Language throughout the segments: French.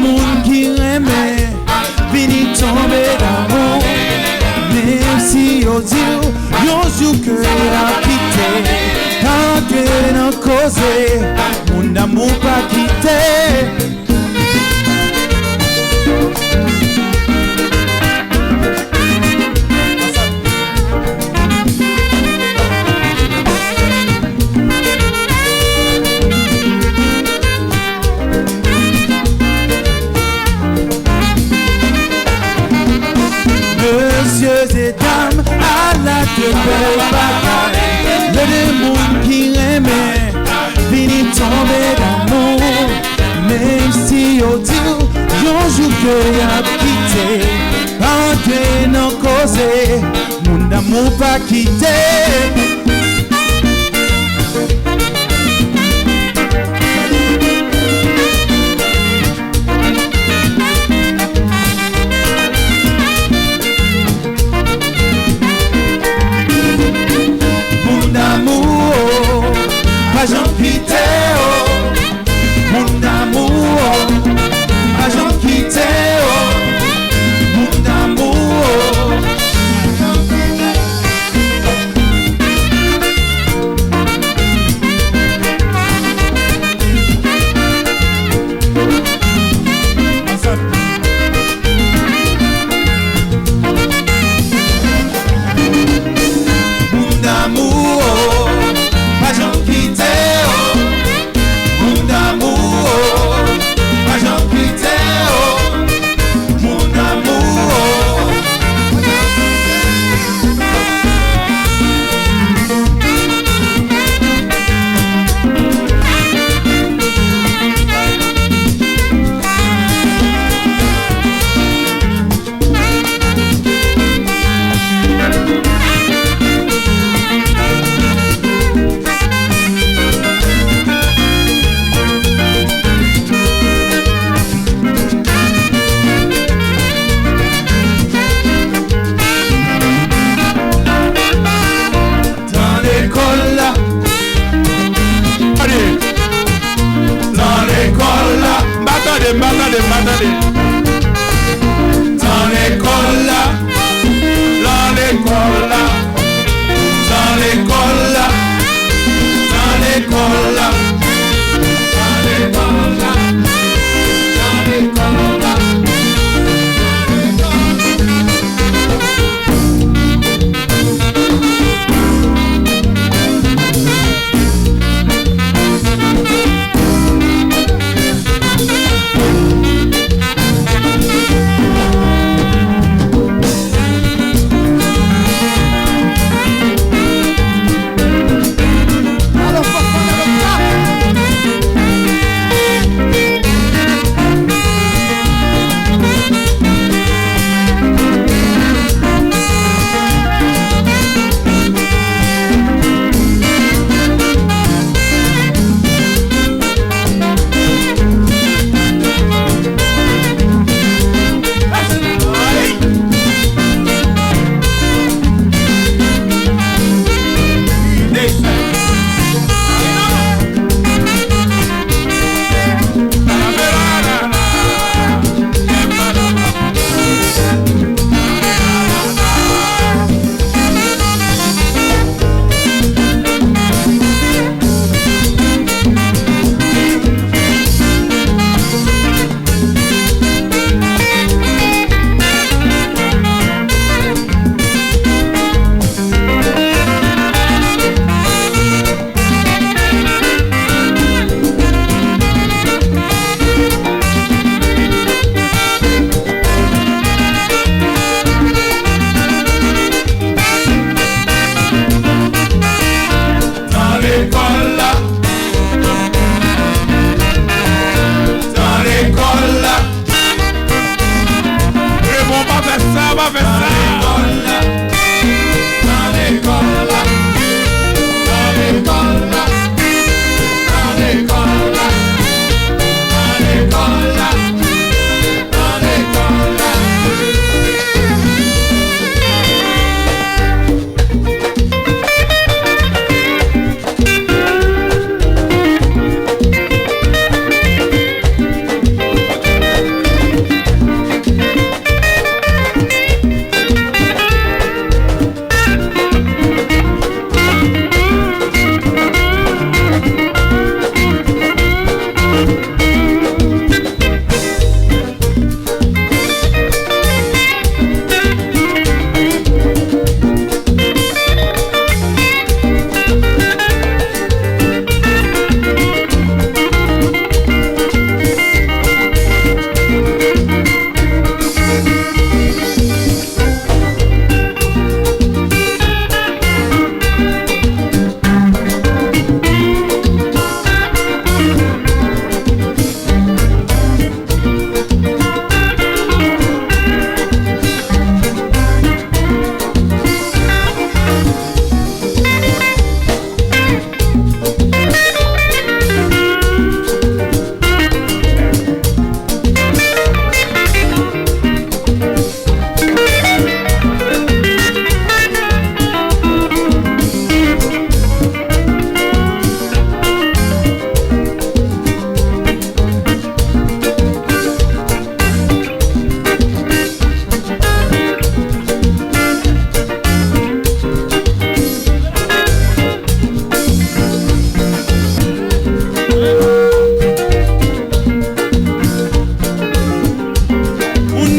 monde qui aimait, vini tomber d'amour. Même si on dit, yon jour que la quitté, quand t'es dans cause, mon amour pas quitté. Messieurs et dames, à la de belle bataille, le démon qui aimait, vini tomber d'amour. Même si on dit, yon jour que y'a quitté, quand t'es non causé, mon amour pas quitté. Mon amour, pas j'en quitté, mon amour, pas j'en quitté, mon amour. Mon amour, pas j'en quitté, mon amour, pas j'en quitté, mon amour. Dans l'école là, dans l'école là, m'attendez. Dans l'école là, dans l'école là, dans l'école là, dans l'école là, dans l'école là, dans l'école là.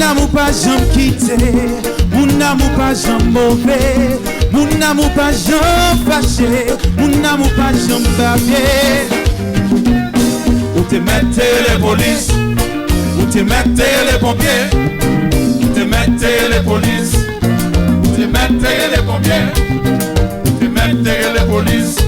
amour pas jamais quitté, mon amour pas jamais mauvais, mon amour pas jamais fâché, mon amour pas jamais bavé. Où te mettez les polices, où te mettez les pompiers, où te mettez les polices, où te mettez les pompiers, où te mettez les polices.